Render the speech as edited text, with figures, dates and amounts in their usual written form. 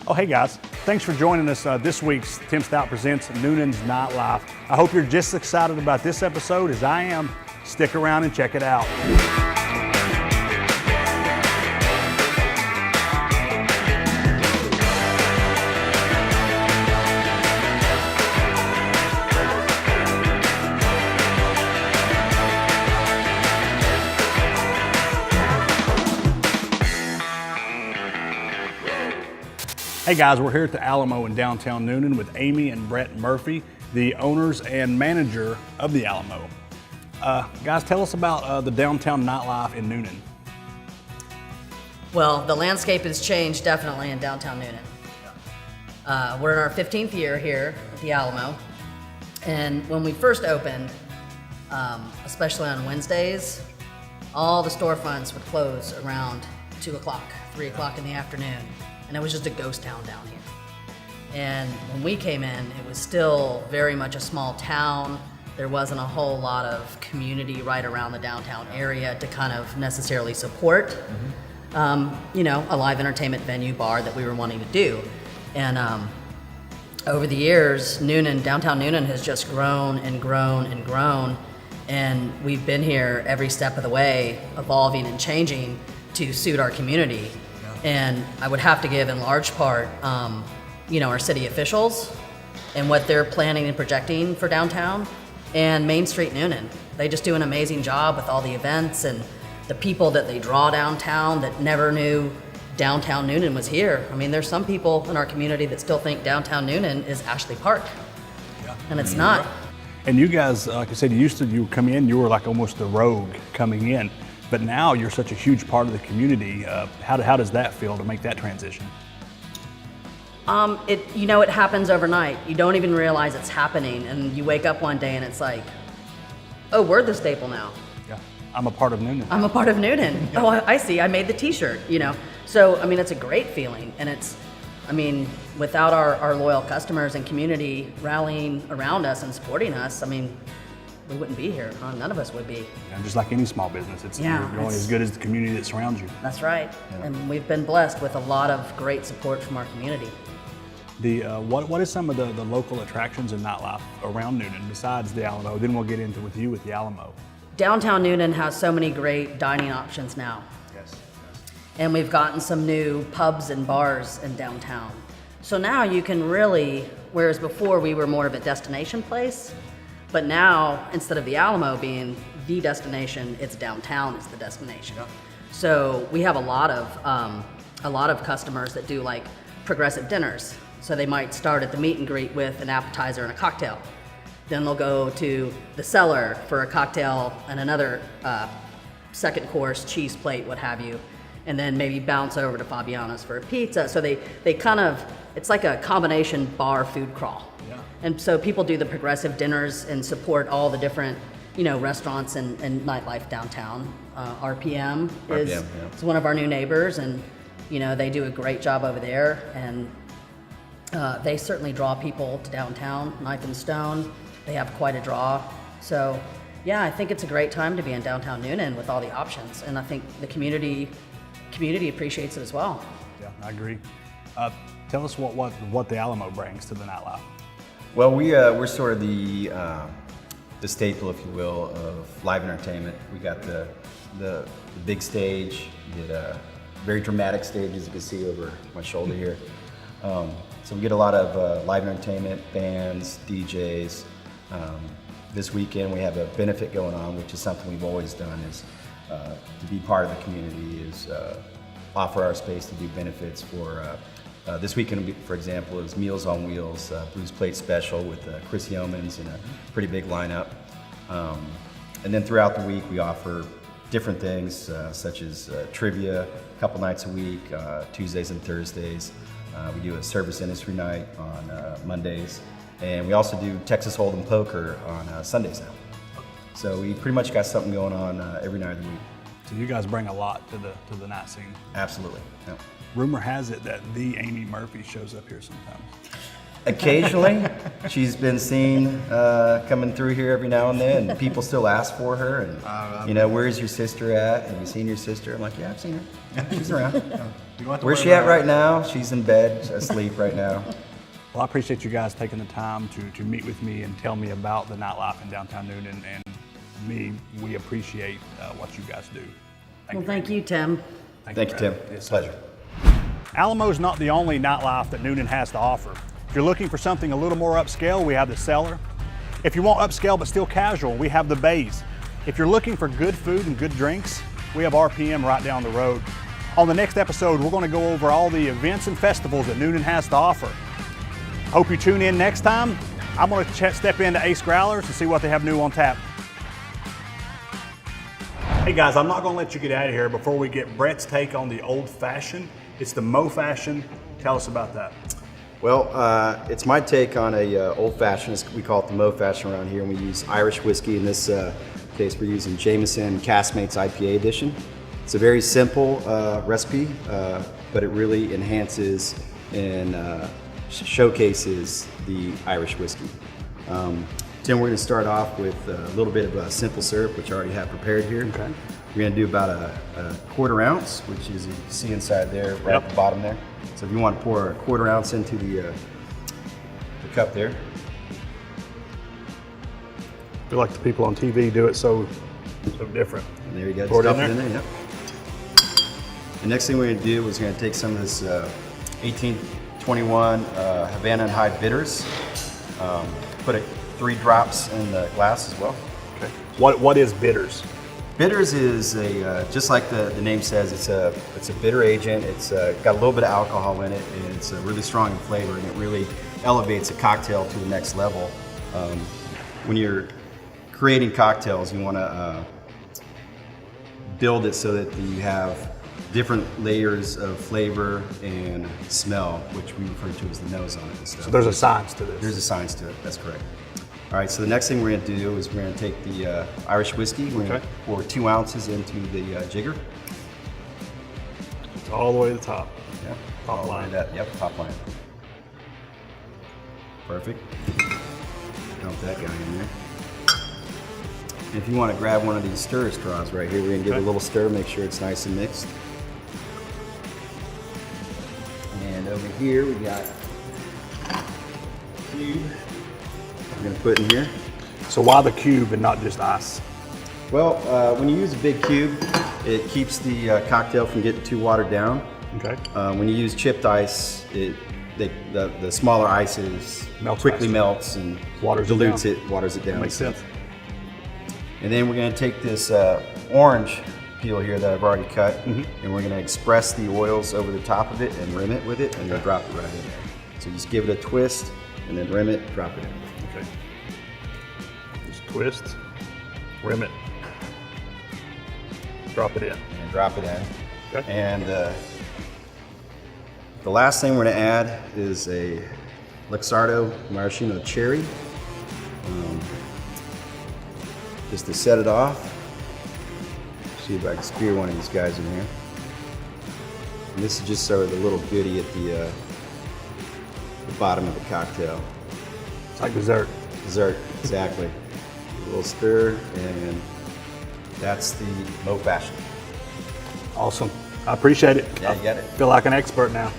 Oh, hey guys, thanks for joining us. This week's Tim Stout Presents Newnan's Nightlife. I hope you're just excited about this episode as I am. Stick around and check it out. Hey guys, we're here at the Alamo in downtown Newnan with Amy and Brett Murphy, the owners and manager of the Alamo. Guys, tell us about the downtown nightlife in Newnan. Well, the landscape has changed definitely in downtown Newnan. We're in our 15th year here at the Alamo, and when we first opened, especially on Wednesdays, all the storefronts would close around 2 o'clock, 3 o'clock in the afternoon. And it was just a ghost town down here. And when we came in, it was still very much a small town. There wasn't a whole lot of community right around the downtown area to kind of necessarily support, you know, a live entertainment venue bar that we were wanting to do. And over the years, downtown Newnan has just grown and grown and grown. And we've been here every step of the way, evolving and changing to suit our community. And I would have to give in large part, you know, our city officials and what they're planning and projecting for downtown, and Main Street Newnan. They just do an amazing job with all the events and the people that they draw downtown that never knew downtown Newnan was here. I mean, there's some people in our community that still think downtown Newnan is Ashley Park, and it's not. And you guys, like I said, you come in, you were like almost the rogue coming in. But now you're such a huge part of the community. How does that feel to make that transition? It happens overnight. You don't even realize it's happening, and you wake up one day and it's like, oh, we're the staple now. Yeah, I'm a part of Newnan. I'm a part of Newnan. Oh, I see. I made the T-shirt. You know, so I mean, it's a great feeling, and without our loyal customers and community rallying around us and supporting us, I mean, we wouldn't be here. None of us would be. And just like any small business, you're only as good as the community that surrounds you. That's right. Yeah. And we've been blessed with a lot of great support from our community. What is some of the local attractions and nightlife around Newnan besides the Alamo? Then we'll get into with the Alamo. Downtown Newnan has so many great dining options now. Yes. And we've gotten some new pubs and bars in downtown. So now you can really, whereas before we were more of a destination place, but now, instead of the Alamo being the destination, it's downtown is the destination. Yeah. So we have a lot of customers that do like progressive dinners. So they might start at the meet and greet with an appetizer and a cocktail. Then they'll go to the cellar for a cocktail and another second course, cheese plate, what have you. And then maybe bounce over to Fabiano's for a pizza. So they kind of, it's like a combination bar food crawl. And so people do the progressive dinners and support all the different, restaurants and nightlife downtown. RPM is one of our new neighbors, and they do a great job over there, and they certainly draw people to downtown. Knife and Stone, they have quite a draw. So yeah, I think it's a great time to be in downtown Newnan with all the options, and I think the community appreciates it as well. Yeah, I agree. Tell us what the Alamo brings to the nightlife. Well, we're sort of the staple, if you will, of live entertainment. We got the big stage. We did a very dramatic stage, as you can see over my shoulder here. So we get a lot of live entertainment, bands, DJs. This weekend we have a benefit going on, which is something we've always done, is to be part of the community, is offer our space to do benefits for. This weekend, for example, is Meals on Wheels, Blues Plate Special with Chris Yeomans and a pretty big lineup. And then throughout the week, we offer different things such as trivia a couple nights a week, Tuesdays and Thursdays. We do a service industry night on Mondays. And we also do Texas Hold'em Poker on Sundays now. So we pretty much got something going on every night of the week. So you guys bring a lot to the night scene. Absolutely. Yep. Rumor has it that the Amy Murphy shows up here sometimes. Occasionally, she's been seen coming through here every now and then, and people still ask for her. And you know, where's your sister at? Have you seen your sister? I'm like, yeah, I've seen her. She's around. Where's she at right now? She's in bed, asleep right now. Well, I appreciate you guys taking the time to meet with me and tell me about the nightlife in downtown Newnan. And we appreciate what you guys do. Thank you, Tim. Thank you, Tim. It's a pleasure. Alamo is not the only nightlife that Newnan has to offer. If you're looking for something a little more upscale, we have the Cellar. If you want upscale but still casual, we have the Bays. If you're looking for good food and good drinks, we have RPM right down the road. On the next episode, we're going to go over all the events and festivals that Newnan has to offer. Hope you tune in next time. I'm going to step into Ace Growlers to see what they have new on tap. Hey guys, I'm not going to let you get out of here before we get Brett's take on the Old Fashioned. It's the Mo Fashion. Tell us about that. Well, it's my take on a old fashioned. We call it the Mo Fashion around here, and we use Irish whiskey. In this case, we're using Jameson Caskmates IPA edition. It's a very simple recipe, but it really enhances and showcases the Irish whiskey. Tim, we're going to start off with a little bit of a simple syrup, which I already have prepared here. Okay. We're going to do about a quarter ounce, which is, you can see inside there, right at the bottom there. So if you want to pour a quarter ounce into the cup there. I feel like the people on TV do it so different. And there you go. Pour it Stuff in it in there. Yep. The next thing we're going to do is going to take some of this 1821 Havana and High bitters. Put 3 drops in the glass as well. Okay. What is bitters? Bitters is just like the name says, it's a bitter agent. It's got a little bit of alcohol in it, and it's really strong in flavor, and it really elevates a cocktail to the next level. When you're creating cocktails, you want to build it so that you have different layers of flavor and smell, which we refer to as the nose on it and stuff. So there's a science to this. There's a science to it, that's correct. All right, so the next thing we're going to do is we're going to take the Irish whiskey. We're going to pour 2 ounces into the jigger. It's all the way to the top. Yeah, Top line. Yep, top line. Perfect. Dump that guy in there. And if you want to grab one of these stir straws right here, we're going to give it a little stir, make sure it's nice and mixed. And over here we got a cube. We're going to put in here. So why the cube and not just ice? Well, when you use a big cube, it keeps the cocktail from getting too watered down. Okay. When you use chipped ice, the smaller ices quickly melts and dilutes it, waters it down. Makes sense. And then we're going to take this orange peel here that I've already cut, and we're going to express the oils over the top of it and rim it with it, and then drop it right in there. So just give it a twist, and then rim it, drop it in. Okay. Just twist, rim it, drop it in. And drop it in. Okay. And the last thing we're going to add is a Luxardo Maraschino cherry. Just to set it off. See if I can spear one of these guys in here. And this is just sort of the little goodie at the bottom of the cocktail. It's like dessert. Dessert, exactly. A little stir, and that's the Mo Fashion. Awesome. I appreciate it. Yeah, you got it. I feel like an expert now.